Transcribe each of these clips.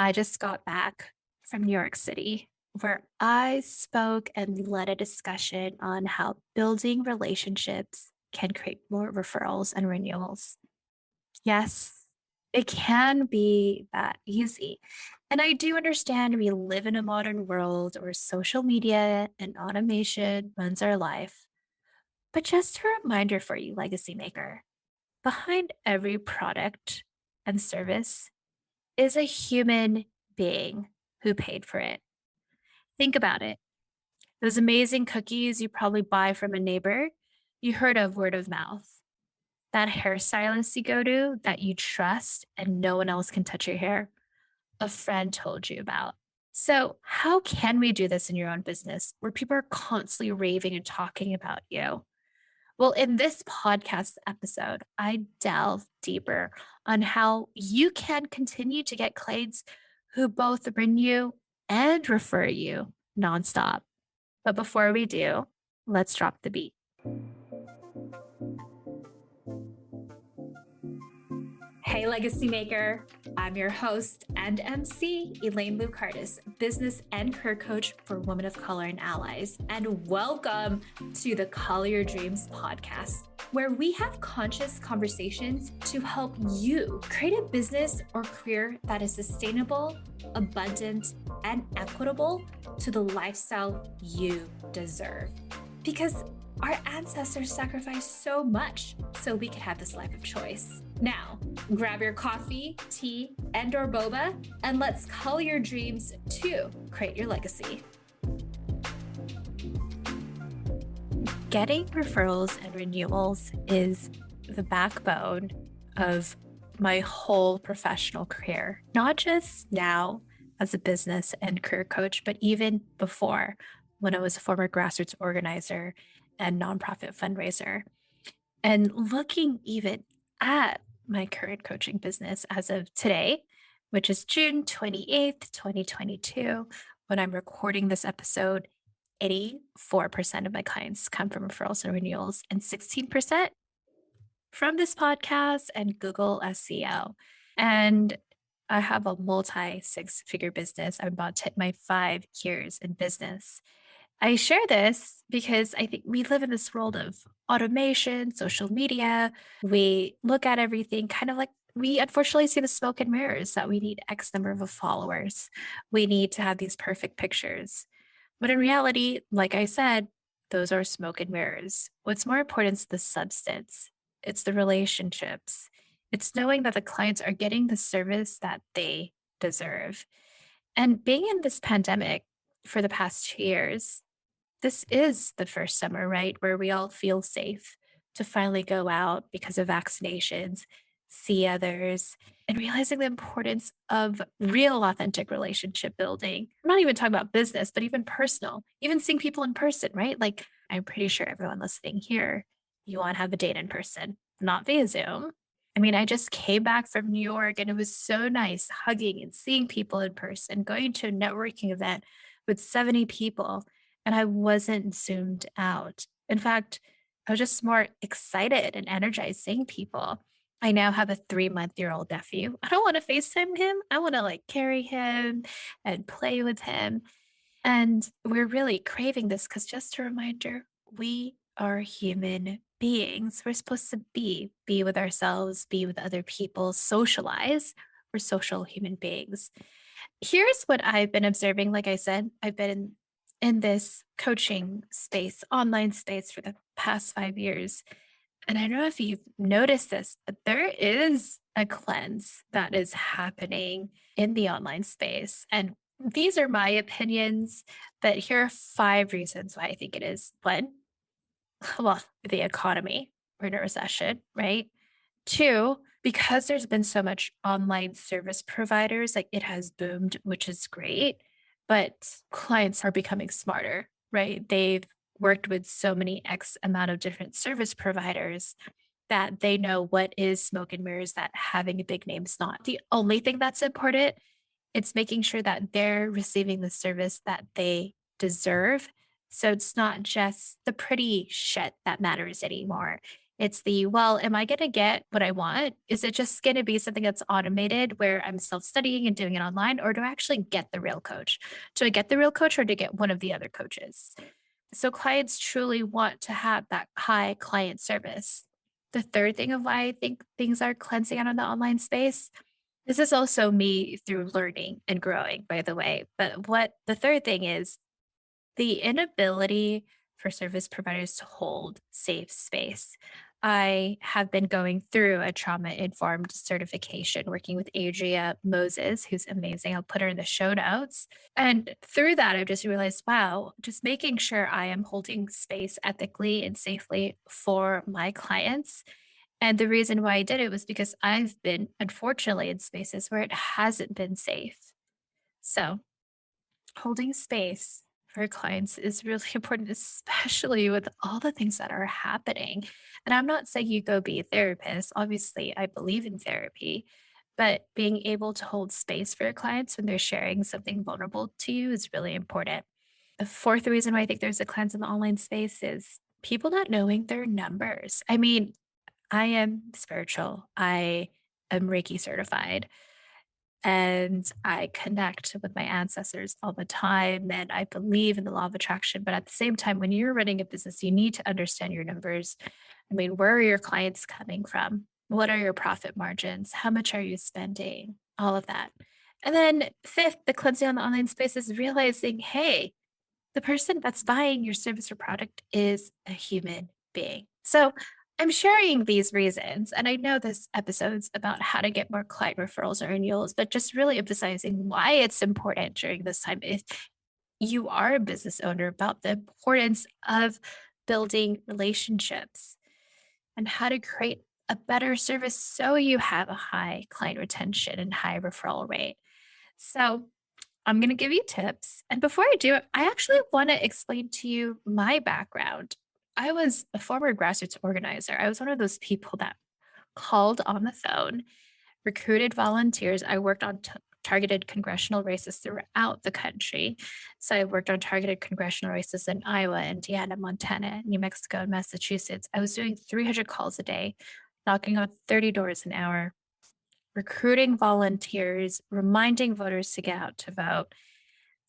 I just got back from New York City where I spoke and led a discussion on how building relationships can create more referrals and renewals. Yes, it can be that easy. And I do understand we live in a modern world where social media and automation runs our life. But just a reminder for you, legacy maker, behind every product and service is a human being who paid for it. Think about it. Those amazing cookies you probably buy from a neighbor, you heard of word of mouth. That hairstylist you go to that you trust and no one else can touch your hair, a friend told you about. So, how can we do this in your own business where people are constantly raving and talking about you? Well, in this podcast episode, I delve deeper on how you can continue to get clients who both bring you and refer you nonstop. But before we do, let's drop the beat. Hey, Legacy Maker. I'm your host and MC, Elaine Lucardis, business and career coach for women of color and allies. And welcome to the Call Your Dreams podcast, where we have conscious conversations to help you create a business or career that is sustainable, abundant, and equitable to the lifestyle you deserve. Because our ancestors sacrificed so much so we could have this life of choice. Now, grab your coffee, tea, and/or boba, and let's call your dreams to create your legacy. Getting referrals and renewals is the backbone of my whole professional career, not just now as a business and career coach, but even before when I was a former grassroots organizer and nonprofit fundraiser. And looking even at my current coaching business as of today, which is June 28th, 2022, when I'm recording this episode, 84% of my clients come from referrals and renewals, and 16% from this podcast and Google SEO. And I have a multi six-figure business. I'm about to hit my 5 years in business. I share this because I think we live in this world of automation, social media. We look at everything kind of like we unfortunately see the smoke and mirrors that we need X number of followers. We need to have these perfect pictures. But in reality, like I said, those are smoke and mirrors. What's more important is the substance, it's the relationships, it's knowing that the clients are getting the service that they deserve. And being in this pandemic for the past 2 years, this is the first summer, right? Where we all feel safe to finally go out because of vaccinations, see others, and realizing the importance of real, authentic relationship building. I'm not even talking about business, but even personal, even seeing people in person, right? Like, I'm pretty sure everyone listening here, you want to have a date in person, not via Zoom. I mean, I just came back from New York and it was so nice hugging and seeing people in person, going to a networking event with 70 people and I wasn't zoomed out. In fact, I was just more excited and energized seeing people. I now have a 3-month-old nephew. I don't want to FaceTime him. I want to like carry him and play with him. And we're really craving this because just a reminder, we are human beings. We're supposed to be with ourselves, be with other people, socialize. We're social human beings. Here's what I've been observing. Like I said, I've been in this coaching space, online space for the past 5 years. And I don't know if you've noticed this, but there is a cleanse that is happening in the online space. And these are my opinions, but here are 5 reasons why I think it is. One, well, the economy. We're in a recession, right? Two, because there's been so much online service providers, like it has boomed, which is great, but clients are becoming smarter, right? They've worked with so many X amount of different service providers that they know what is smoke and mirrors, that having a big name is not the only thing that's important. It's making sure that they're receiving the service that they deserve. So it's not just the pretty shit that matters anymore. It's the, well, am I going to get what I want? Is it just going to be something that's automated where I'm self studying and doing it online? Or do I actually get the real coach? Do I get the real coach or do I get one of the other coaches? So clients truly want to have that high client service. The third thing of why I think things are cleansing out of the online space, this is also me through learning and growing, by the way. But what the third thing is the inability for service providers to hold safe space. I have been going through a trauma informed certification working with Adria Moses, who's amazing. I'll put her in the show notes. And through that, I've just realized, wow, just making sure I am holding space ethically and safely for my clients. And the reason why I did it was because I've been, unfortunately, in spaces where it hasn't been safe. So, holding space for clients is really important, especially with all the things that are happening. And I'm not saying you go be a therapist. Obviously, I believe in therapy, but being able to hold space for your clients when they're sharing something vulnerable to you is really important. The fourth reason why I think there's a cleanse in the online space is people not knowing their numbers. I mean, I am spiritual, I am Reiki certified and I connect with my ancestors all the time. And I believe in the law of attraction. But at the same time, when you're running a business, you need to understand your numbers. I mean, where are your clients coming from? What are your profit margins? How much are you spending? All of that. And then, fifth, the cleansing on the online space is realizing, hey, the person that's buying your service or product is a human being. So I'm sharing these reasons, and I know this episode's about how to get more client referrals or renewals, but just really emphasizing why it's important during this time. If you are a business owner, about the importance of building relationships and how to create a better service so you have a high client retention and high referral rate. So I'm going to give you tips. And before I do it, I actually want to explain to you my background. I was a former grassroots organizer. I was one of those people that called on the phone, recruited volunteers. I worked on targeted congressional races throughout the country. So I worked on targeted congressional races in Iowa, Indiana, Montana, New Mexico, and Massachusetts. I was doing 300 calls a day, knocking on 30 doors an hour, recruiting volunteers, reminding voters to get out to vote.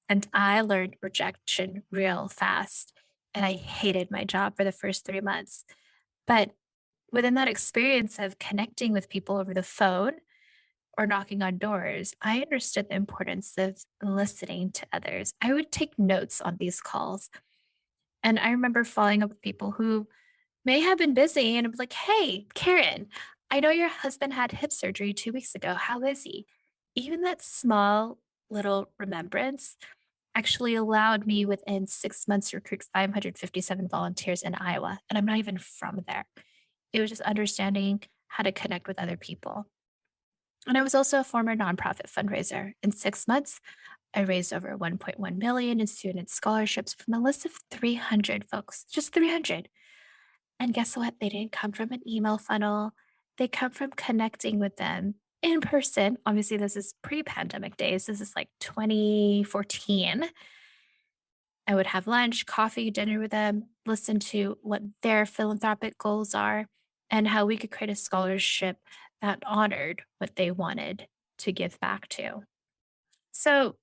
And I learned rejection real fast. And I hated my job for the first 3 months. But within that experience of connecting with people over the phone or knocking on doors, I understood the importance of listening to others. I would take notes on these calls. And I remember following up with people who may have been busy and I'm like, hey, Karen, I know your husband had hip surgery 2 weeks ago. How is he? Even that small little remembrance actually allowed me within 6 months to recruit 557 volunteers in Iowa. And I'm not even from there. It was just understanding how to connect with other people. And I was also a former nonprofit fundraiser. In 6 months, I raised over 1.1 million in student scholarships from a list of 300 folks, just 300. And guess what? They didn't come from an email funnel. They come from connecting with them in person. Obviously, this is pre-pandemic days. This is like 2014. I would have lunch, coffee, dinner with them, listen to what their philanthropic goals are, and how we could create a scholarship that honored what they wanted to give back to. So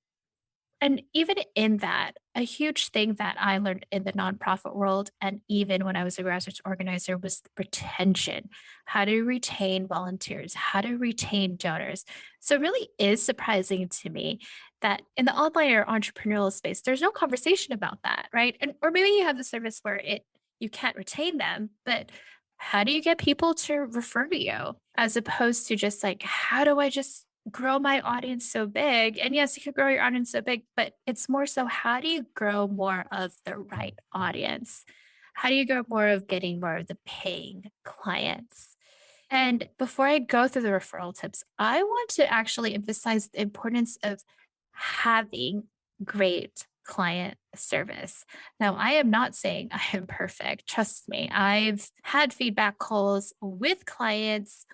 and even in that, a huge thing that I learned in the nonprofit world, and even when I was a grassroots organizer, was retention, how to retain volunteers, how to retain donors. So it really is surprising to me that in the online or entrepreneurial space, there's no conversation about that, right? And or maybe you have the service where it you can't retain them, but how do you get people to refer to you as opposed to just like, how do I just grow my audience so big? And yes, you could grow your audience so big, but it's more so how do you grow more of the right audience? How do you grow more of getting more of the paying clients? And before I go through the referral tips, I want to actually emphasize the importance of having great client service. Now, I am not saying I am perfect. Trust me, I've had feedback calls with clients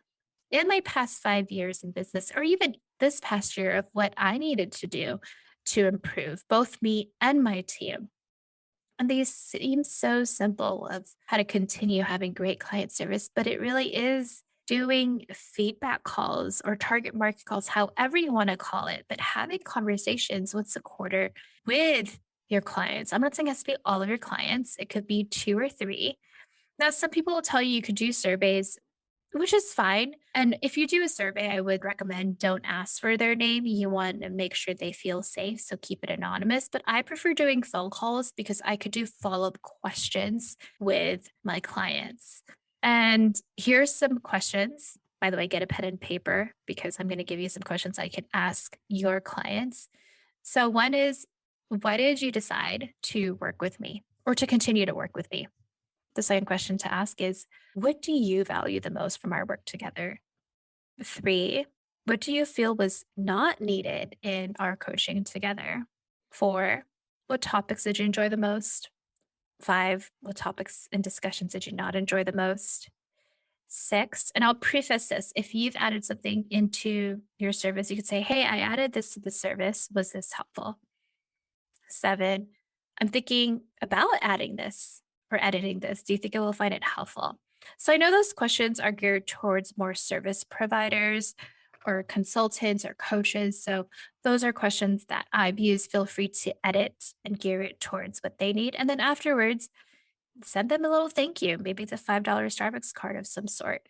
in my past 5 years in business, or even this past year, of what I needed to do to improve both me and my team. And these seem so simple of how to continue having great client service, but it really is doing feedback calls or target market calls, however you want to call it, but having conversations once a quarter with your clients. I'm not saying it has to be all of your clients, it could be two or three. Now, some people will tell you could do surveys, which is fine. And if you do a survey, I would recommend don't ask for their name. You want to make sure they feel safe. So keep it anonymous. But I prefer doing phone calls because I could do follow up questions with my clients. And here's some questions. By the way, get a pen and paper because I'm going to give you some questions I can ask your clients. So, one is, why did you decide to work with me or to continue to work with me? The second question to ask is, what do you value the most from our work together? Three, what do you feel was not needed in our coaching together? Four, what topics did you enjoy the most? Five, what topics and discussions did you not enjoy the most? Six, and I'll preface this, if you've added something into your service, you could say, hey, I added this to the service. Was this helpful? Seven, I'm thinking about adding this or editing this. Do you think it will find it helpful? So I know those questions are geared towards more service providers or consultants or coaches. So those are questions that I've used. Feel free to edit and gear it towards what they need. And then afterwards, send them a little thank you. Maybe it's a $5 Starbucks card of some sort.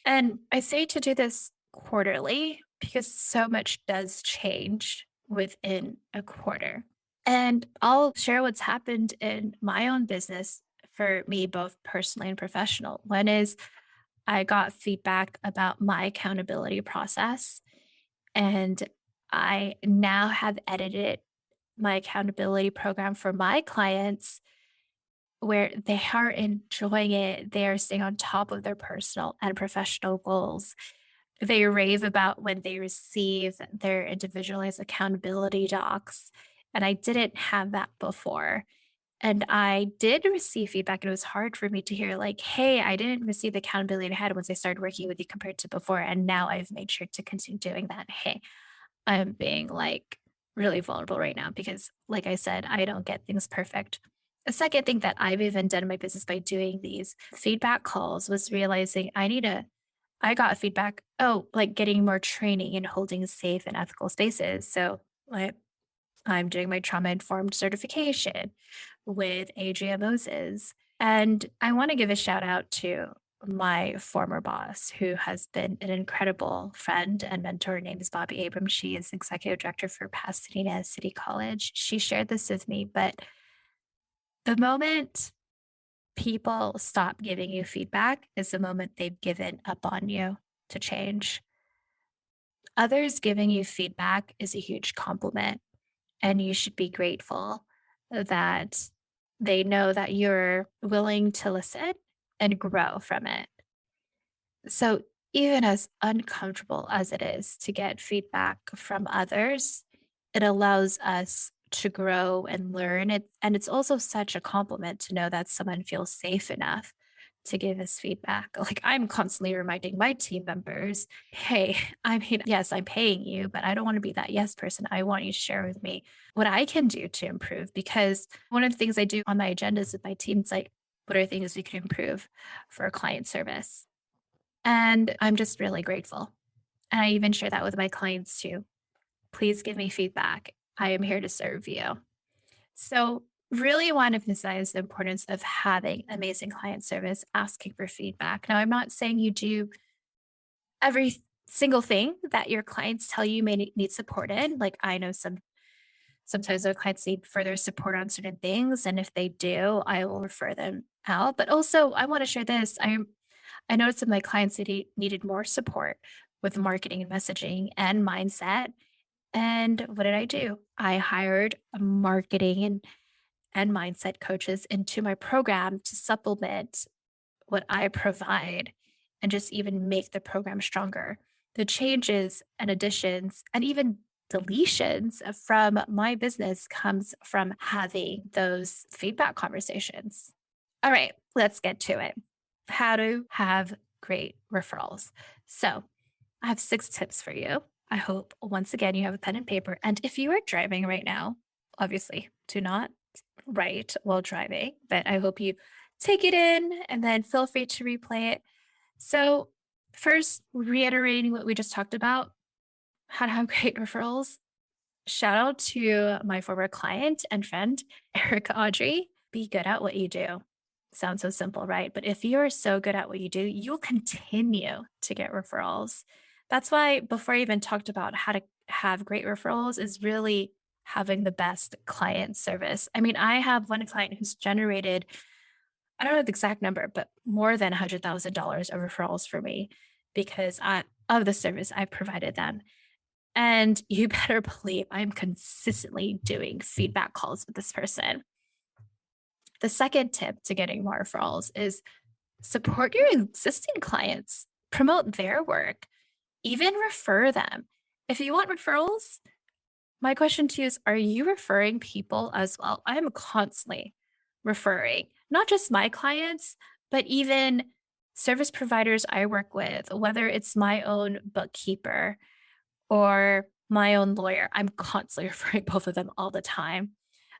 And I say to do this quarterly because so much does change within a quarter. And I'll share what's happened in my own business for me, both personally and professional. One is I got feedback about my accountability process, and I now have edited my accountability program for my clients where they are enjoying it. They are staying on top of their personal and professional goals. They rave about when they receive their individualized accountability docs. And I didn't have that before. And I did receive feedback, and it was hard for me to hear, like, hey, I didn't receive the accountability I had once I started working with you compared to before. And now I've made sure to continue doing that. Hey, I'm being like really vulnerable right now because, like I said, I don't get things perfect. A second thing that I've even done in my business by doing these feedback calls was realizing I got feedback, oh, like getting more training and holding safe and ethical spaces. So, like, I'm doing my trauma informed certification with Adria Moses. And I want to give a shout out to my former boss, who has been an incredible friend and mentor. Her name is Bobby Abrams. She is executive director for Pasadena City College. She shared this with me, but the moment people stop giving you feedback is the moment they've given up on you to change. Others giving you feedback is a huge compliment, and you should be grateful that they know that you're willing to listen and grow from it. So, even as uncomfortable as it is to get feedback from others, it allows us to grow and learn. And it's also such a compliment to know that someone feels safe enough to give us feedback. Like, I'm constantly reminding my team members, hey, I mean, yes, I'm paying you, but I don't want to be that yes person. I want you to share with me what I can do to improve. Because one of the things I do on my agendas with my team is like, what are things we can improve for client service? And I'm just really grateful. And I even share that with my clients too. Please give me feedback. I am here to serve you. So, really want to emphasize the importance of having amazing client service, asking for feedback. Now, I'm not saying you do every single thing that your clients tell you may need support in. Like, I know sometimes our clients need further support on certain things, and if they do, I will refer them out. But also, I want to share this. I noticed that my clients needed more support with marketing and messaging and mindset. And what did I do? I hired a marketing and mindset coaches into my program to supplement what I provide and just even make the program stronger. The changes and additions and even deletions from my business comes from having those feedback conversations. All right, let's get to it. How to have great referrals. So, I have 6 tips for you. I hope once again you have a pen and paper. And if you are driving right now, obviously do not right while driving, but I hope you take it in and then feel free to replay it. So, first, reiterating what we just talked about, how to have great referrals. Shout out to my former client and friend, Erica Audrey. Be good at what you do. Sounds so simple, right? But if you're so good at what you do, you'll continue to get referrals. That's why before I even talked about how to have great referrals is really having the best client service. I mean, I have one client who's generated, I don't know the exact number, but more than $100,000 of referrals for me because of the service I provided them. And you better believe I'm consistently doing feedback calls with this person. The second tip to getting more referrals is support your existing clients, promote their work, even refer them. If you want referrals, my question to you is, are you referring people as well? I am constantly referring, not just my clients, but even service providers I work with, whether it's my own bookkeeper or my own lawyer. I'm constantly referring both of them all the time.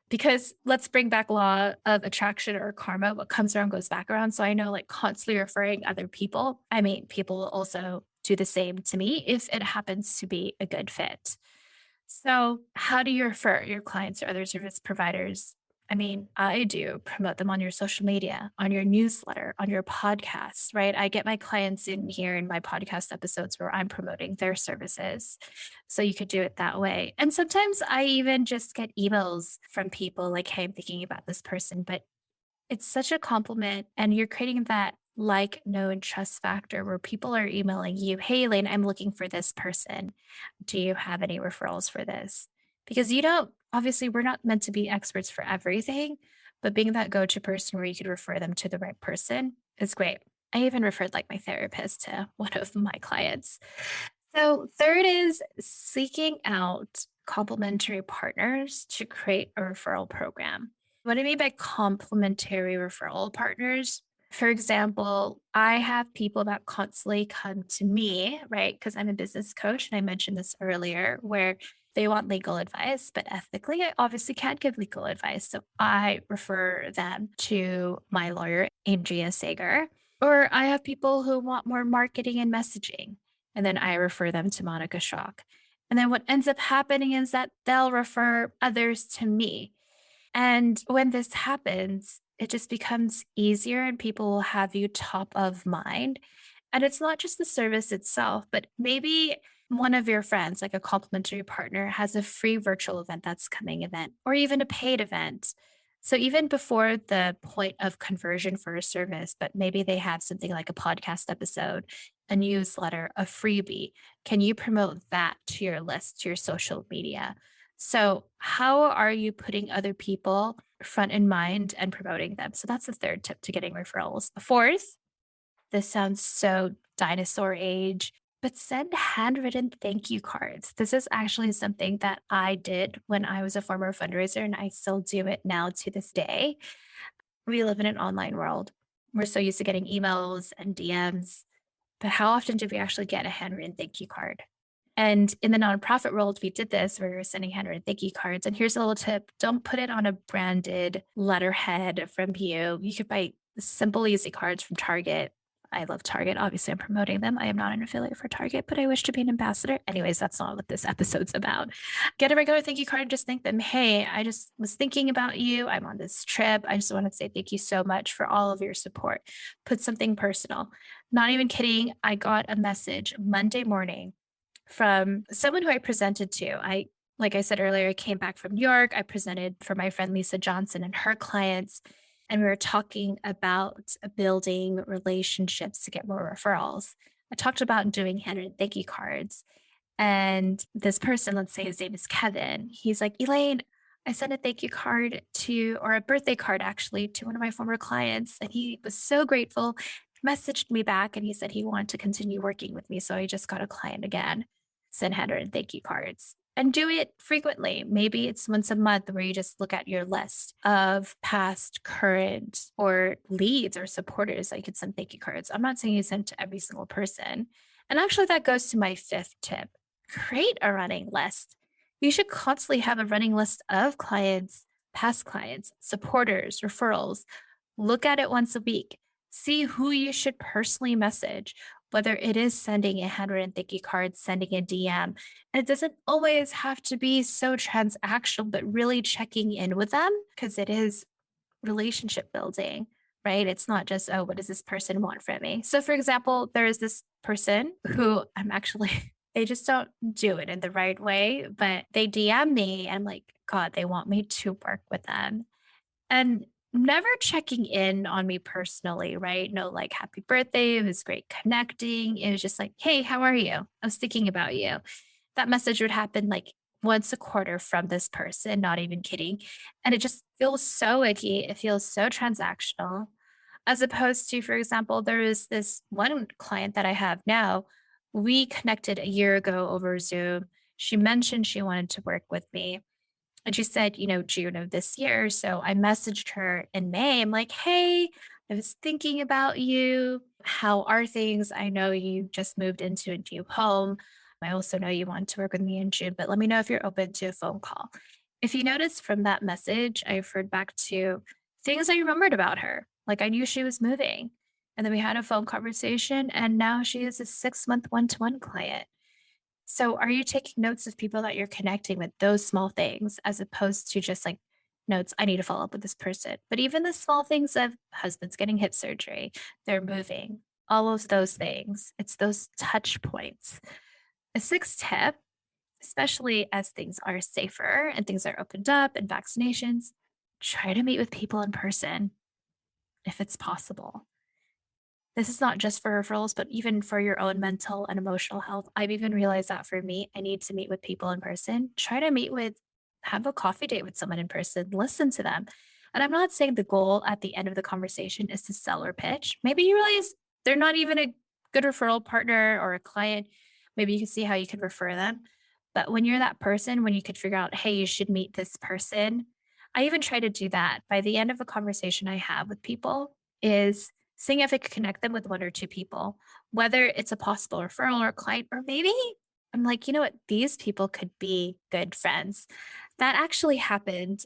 Because let's bring back law of attraction or karma. What comes around goes back around. So I know like constantly referring other people. I mean, people will also do the same to me if it happens to be a good fit. So, how do you refer your clients or other service providers? I mean, I do promote them on your social media, on your newsletter, on your podcast, right? I get my clients in here in my podcast episodes where I'm promoting their services. So you could do it that way. And sometimes I even just get emails from people like, hey, I'm thinking about this person, but it's such a compliment, and you're creating that like, know, and trust factor where people are emailing you, "Hey, Elaine, I'm looking for this person. Do you have any referrals for this?" Because you don't, obviously, we're not meant to be experts for everything, but being that go to person where you could refer them to the right person is great. I even referred like my therapist to one of my clients. So, third is seeking out complementary partners to create a referral program. What I mean by complementary referral partners, for example, I have people that constantly come to me, right? Because I'm a business coach, and I mentioned this earlier, where they want legal advice, but ethically, I obviously can't give legal advice. So I refer them to my lawyer, Andrea Sager. Or I have people who want more marketing and messaging, and then I refer them to Monica Schock. And then what ends up happening is that they'll refer others to me. And when this happens, it just becomes easier and people will have you top of mind. And it's not just the service itself, but maybe one of your friends, like a complimentary partner, has a free virtual event that's coming event or even a paid event. So even before the point of conversion for a service, but maybe they have something like a podcast episode, a newsletter, a freebie. Can you promote that to your list, to your social media? So, how are you putting other people front in mind and promoting them? So, that's the third tip to getting referrals. The fourth, this sounds so dinosaur age, but send handwritten thank you cards. This is actually something that I did when I was a former fundraiser, and I still do it now to this day. We live in an online world. We're so used to getting emails and DMs, but how often do we actually get a handwritten thank you card? And in the nonprofit world, we did this where we were sending handwritten thank you cards. And here's a little tip: don't put it on a branded letterhead from you. You could buy simple, easy cards from Target. I love Target. Obviously, I'm promoting them. I am not an affiliate for Target, but I wish to be an ambassador. Anyways, that's not what this episode's about. Get a regular thank you card and just thank them. Hey, I just was thinking about you. I'm on this trip. I just want to say thank you so much for all of your support. Put something personal. Not even kidding. I got a message Monday morning from someone who I presented to. Like I said earlier, I came back from New York. I presented for my friend Lisa Johnson and her clients, and we were talking about building relationships to get more referrals. I talked about doing handwritten thank you cards. And this person, let's say his name is Kevin, he's like, Elaine, I sent a thank you card to, or a birthday card actually, to one of my former clients. And he was so grateful, messaged me back, and he said he wanted to continue working with me. So I just got a client again, send handwritten thank you cards. And do it frequently. Maybe it's once a month where you just look at your list of past, current, or leads or supporters that you could send thank you cards. I'm not saying you send to every single person. And actually, that goes to my fifth tip: create a running list. You should constantly have a running list of clients past clients, supporters, referrals. Look at it once a week. See who you should personally message, whether it is sending a handwritten thank you card, sending a DM. And it doesn't always have to be so transactional, but really checking in with them because it is relationship building, right? It's not just, oh, what does this person want from me? So, for example, there is this person who I'm actually, they just don't do it in the right way, but they DM me and I'm like, God, they want me to work with them. And never checking in on me personally, right? No, like, happy birthday. It was great connecting. It was just like, hey, how are you? I was thinking about you. That message would happen like once a quarter from this person, not even kidding. And it just feels so icky. It feels so transactional. As opposed to, for example, there is this one client that I have now. We connected a year ago over Zoom. She mentioned she wanted to work with me. And she said, June of this year. So I messaged her in May. I'm like, hey, I was thinking about you. How are things? I know you just moved into a new home. I also know you want to work with me in June, but let me know if you're open to a phone call. If you notice from that message, I referred back to things I remembered about her. Like I knew she was moving. And then we had a phone conversation, and now she is a 6-month one-to-one client. So are you taking notes of people that you're connecting with, those small things, as opposed to just like notes, I need to follow up with this person. But even the small things of husband's getting hip surgery, they're moving, all of those things. It's those touch points. A sixth tip, especially as things are safer and things are opened up and vaccinations, try to meet with people in person if it's possible. This is not just for referrals, but even for your own mental and emotional health. I've even realized that for me, I need to meet with people in person. Try to have a coffee date with someone in person, listen to them. And I'm not saying the goal at the end of the conversation is to sell or pitch. Maybe you realize they're not even a good referral partner or a client. Maybe you can see how you can refer them. But when you're that person, when you could figure out, hey, you should meet this person, I even try to do that by the end of a conversation I have with people is seeing if I could connect them with one or two people, whether it's a possible referral or a client, or maybe I'm like, you know what, these people could be good friends. That actually happened.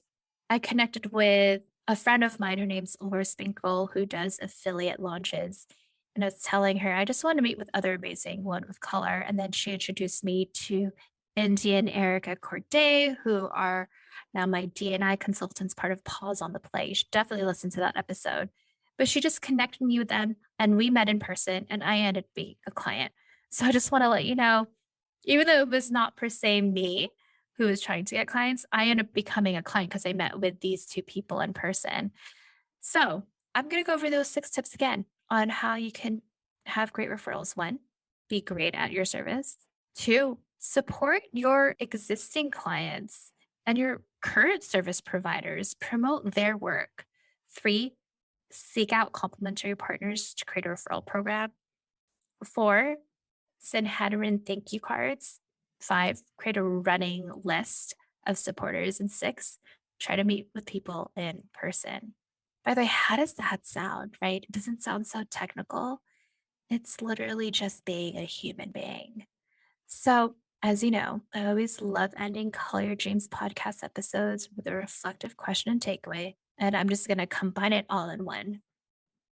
I connected with a friend of mine, her name's Laura Spinkle, who does affiliate launches. And I was telling her, I just want to meet with other amazing one with color. And then she introduced me to India and Erica Corday, who are now my D&I consultants, part of Pause on the Play. You should definitely listen to that episode. But she just connected me with them and we met in person and I ended up being a client. So I just want to let you know, even though it was not per se me who was trying to get clients, I ended up becoming a client because I met with these two people in person. So I'm going to go over those 6 tips again on how you can have great referrals. One, be great at your service. Two, support your existing clients and your current service providers, promote their work. Three, seek out complementary partners to create a referral program. Four, send handwritten thank you cards. Five, create a running list of supporters. And six, try to meet with people in person. By the way, how does that sound, right? It doesn't sound so technical. It's literally just being a human being. So, as you know, I always love ending Call Your Dreams podcast episodes with a reflective question and takeaway. And I'm just going to combine it all in one.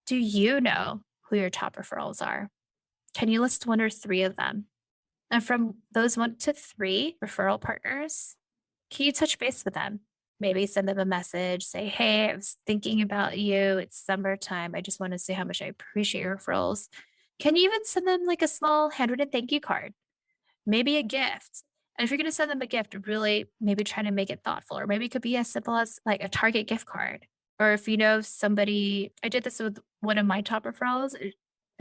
Do you know who your top referrals are? Can you list one or three of them? And from those 1 to 3 referral partners, can you touch base with them? Maybe send them a message, say, hey, I was thinking about you. It's summertime. I just want to say how much I appreciate your referrals. Can you even send them like a small handwritten thank you card? Maybe a gift. And if you're going to send them a gift, really maybe try to make it thoughtful, or maybe it could be as simple as like a Target gift card. Or if you know somebody, I did this with one of my top referrals.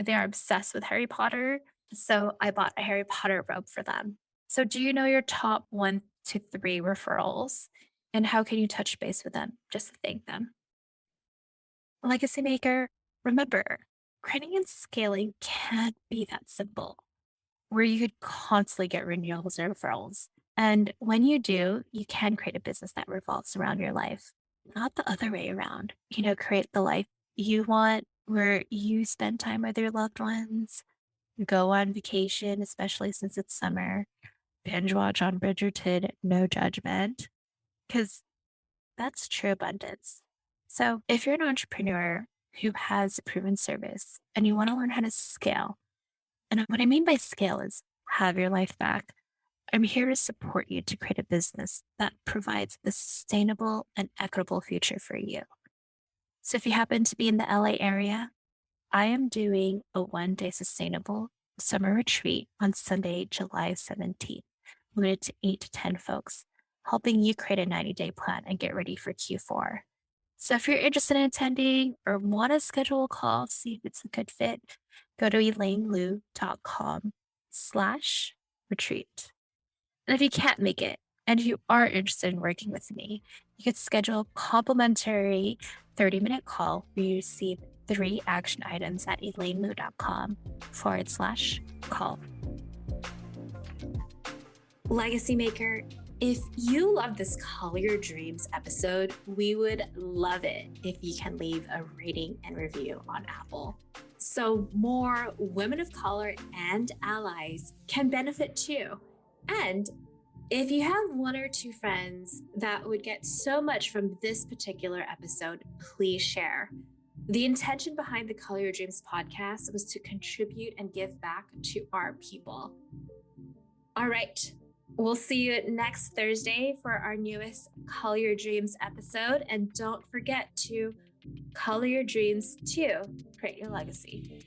They are obsessed with Harry Potter. So I bought a Harry Potter robe for them. So do you know your top 1 to 3 referrals? And how can you touch base with them just to thank them? Legacy maker, remember, creating and scaling can't be that simple where you could constantly get renewals or referrals. And when you do, you can create a business that revolves around your life, not the other way around. Create the life you want where you spend time with your loved ones, go on vacation, especially since it's summer, binge watch on Bridgerton, no judgment, because That's true abundance. So, if you're an entrepreneur who has a proven service and you want to learn how to scale, and what I mean by scale is have your life back, I'm here to support you to create a business that provides a sustainable and equitable future for you. So, if you happen to be in the LA area, I am doing a 1 day sustainable summer retreat on Sunday, July 17th, limited to 8 to 10 folks, helping you create a 90-day plan and get ready for Q4. So if you're interested in attending or want to schedule a call, see if it's a good fit, go to elainelu.com/retreat. And if you can't make it and you are interested in working with me, you could schedule a complimentary 30-minute call where you receive 3 action items at elainelu.com/call. Legacy Maker, if you love this Call Your Dreams episode, we would love it if you can leave a rating and review on Apple, so more women of color and allies can benefit too. And if you have 1 or 2 friends that would get so much from this particular episode, please share. The intention behind the Call Your Dreams podcast was to contribute and give back to our people. All right. We'll see you next Thursday for our newest Call Your Dreams episode. And don't forget to color your dreams to create your legacy.